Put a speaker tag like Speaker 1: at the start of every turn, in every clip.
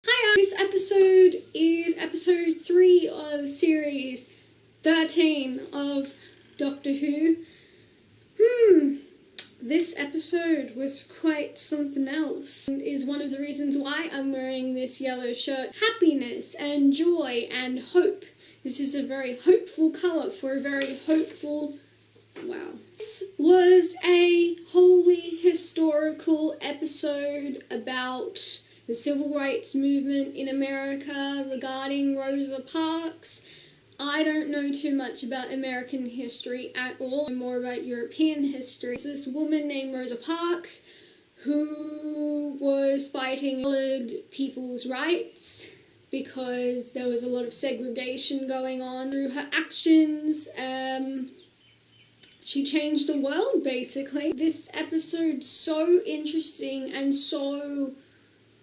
Speaker 1: Hiya! This episode is episode 3 of series 13 of Doctor Who. This episode was quite something else, and is one of the reasons why I'm wearing this yellow shirt. Happiness and joy and hope. This is a very hopeful colour for a very hopeful... wow. This was a wholly historical episode about the civil rights movement in America regarding Rosa Parks. I don't know too much about American history at all. I'm more about European history. There's this woman named Rosa Parks who was fighting colored people's rights because there was a lot of segregation going on. Through her actions, she changed the world, basically. This episode's so interesting and so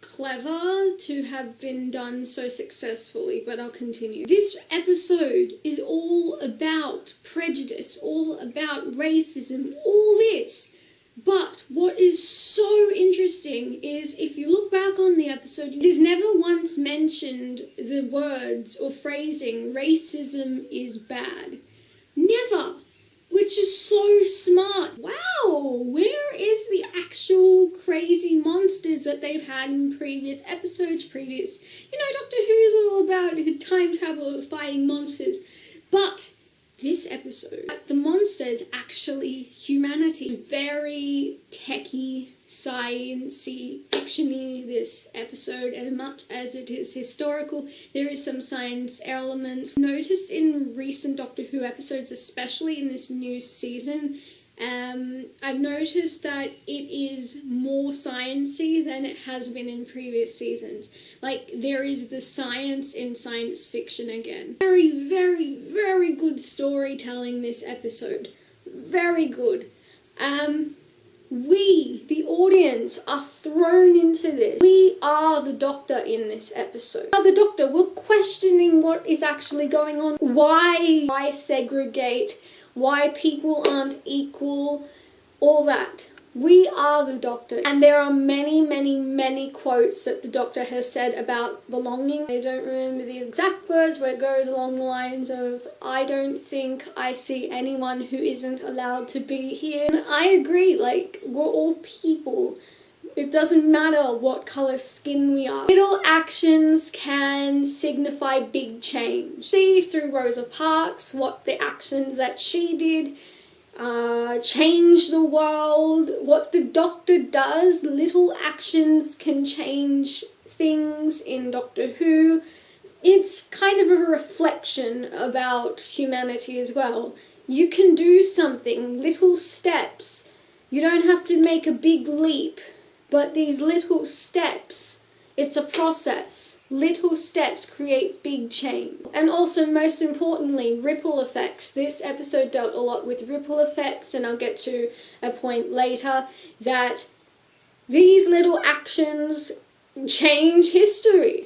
Speaker 1: clever to have been done so successfully, but I'll continue. This episode is all about prejudice, all about racism, all this. But what is so interesting is if you look back on the episode, it is never once mentioned the words or phrasing, racism is bad. Never. Which is so smart. Wow, where is the actual crazy monsters that they've had in previous episodes, Doctor Who is all about time travel fighting monsters. But this episode, the monster is actually humanity. Very techy, science-y, fiction-y, this episode, as much as it is historical. There is some science elements. Noticed in recent Doctor Who episodes, especially in this new season, I've noticed that it is more sciencey than it has been in previous seasons. Like, there is the science in science fiction again. Very, very, very good storytelling this episode. Very good. We, the audience, are thrown into this. We are the Doctor in this episode. We are the Doctor. We're questioning what is actually going on. Why segregate? Why people aren't equal? All that. We are the Doctor. And there are many, many, many quotes that the Doctor has said about belonging. I don't remember the exact words, but it goes along the lines of, I don't think I see anyone who isn't allowed to be here. And I agree, like, we're all people. It doesn't matter what colour skin we are. Little actions can signify big change. See through Rosa Parks what the actions that she did change the world. What the Doctor does, little actions can change things in Doctor Who. It's kind of a reflection about humanity as well. You can do something, little steps. You don't have to make a big leap, but these little steps, it's a process. Little steps create big change. And also, most importantly, ripple effects. This episode dealt a lot with ripple effects, and I'll get to a point later that these little actions change history.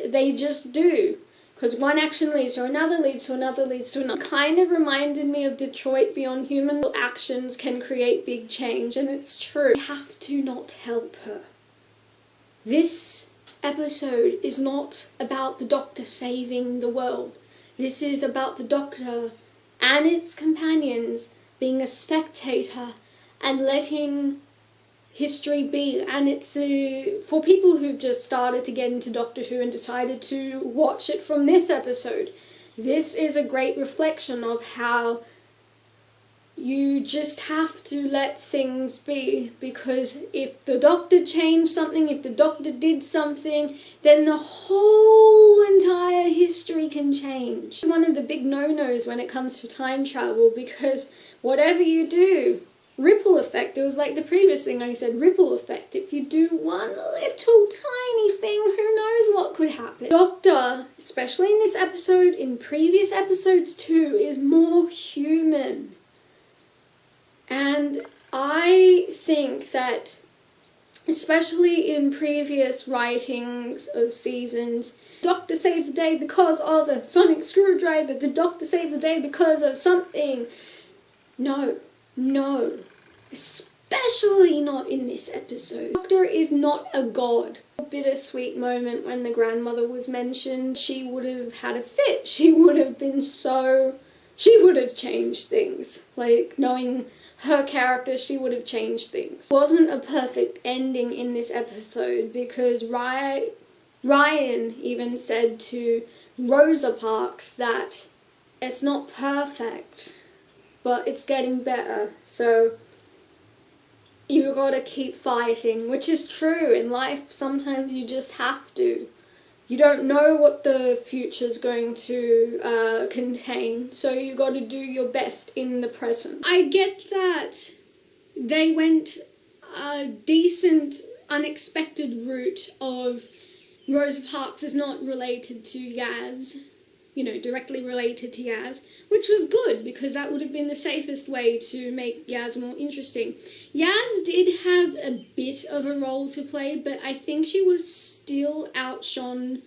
Speaker 1: They just do. Because one action leads to another, leads to another, leads to another. Kind of reminded me of Detroit Beyond Human. Little actions can create big change, and it's true. We have to not help her. This episode is not about the Doctor saving the world. This is about the Doctor and its companions being a spectator and letting history be. And it's for people who've just started to get into Doctor Who and decided to watch it from this episode. This is a great reflection of how you just have to let things be, because if the Doctor changed something, if the Doctor did something, then the whole entire history can change. It's one of the big no-nos when it comes to time travel, because whatever you do, ripple effect, it was like the previous thing I said, ripple effect. If you do one little tiny thing, who knows what could happen. Doctor, especially in this episode, in previous episodes too, is more human. And I think that, especially in previous writings of seasons, Doctor saves the day because of a sonic screwdriver, the Doctor saves the day because of something. No. especially not in this episode. Doctor is not a god. A bittersweet moment when the grandmother was mentioned. She would have had a fit. She would have changed things. Like, knowing her character, she would have changed things. It wasn't a perfect ending in this episode because Ryan even said to Rosa Parks that it's not perfect, but it's getting better. So you gotta keep fighting, which is true. In life, sometimes you just have to. You don't know what the future's going to contain, so you gotta do your best in the present. I get that they went a decent, unexpected route of Rosa Parks is not related to Yaz, directly related to Yaz, which was good because that would have been the safest way to make Yaz more interesting. Yaz did have a bit of a role to play, but I think she was still outshone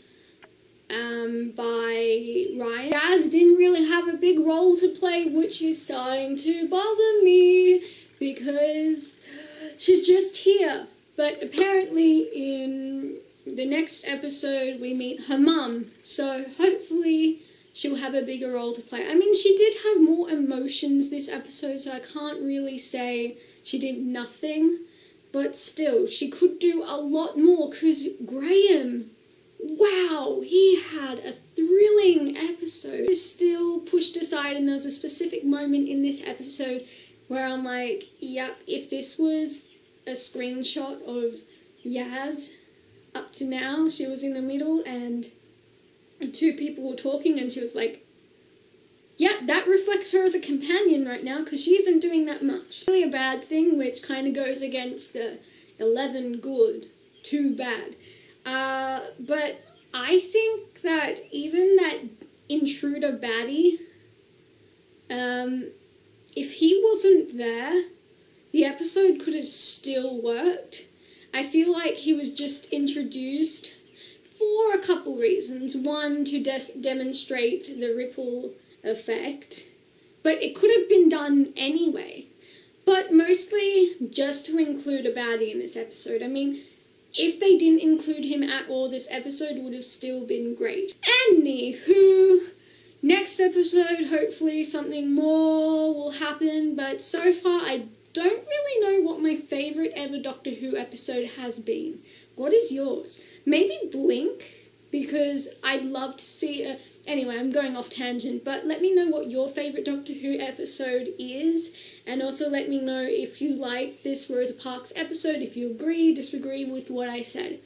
Speaker 1: by Ryan. Yaz didn't really have a big role to play, which is starting to bother me because she's just here. But apparently in the next episode we meet her mum, so hopefully she'll have a bigger role to play. I mean, she did have more emotions this episode, so I can't really say she did nothing, but still, she could do a lot more, because Graham, wow, he had a thrilling episode. It's still pushed aside, and there's a specific moment in this episode where I'm like, yep, if this was a screenshot of Yaz up to now, she was in the middle and two people were talking and she was like, yeah, that reflects her as a companion right now because she isn't doing that much. Really a bad thing, which kind of goes against the 11 good, 2 bad. But I think that even that intruder baddie, if he wasn't there, the episode could have still worked. I feel like he was just introduced for a couple reasons. One, to demonstrate the ripple effect, but it could have been done anyway. But mostly just to include a baddie in this episode. I mean, if they didn't include him at all, this episode would have still been great. Anywho, next episode, hopefully something more will happen, but so far I don't really know what my favourite ever Doctor Who episode has been. What is yours? Maybe Blink, because I'd love to see Anyway, I'm going off tangent, but let me know what your favourite Doctor Who episode is, and also let me know if you like this Rosa Parks episode, if you agree, disagree with what I said.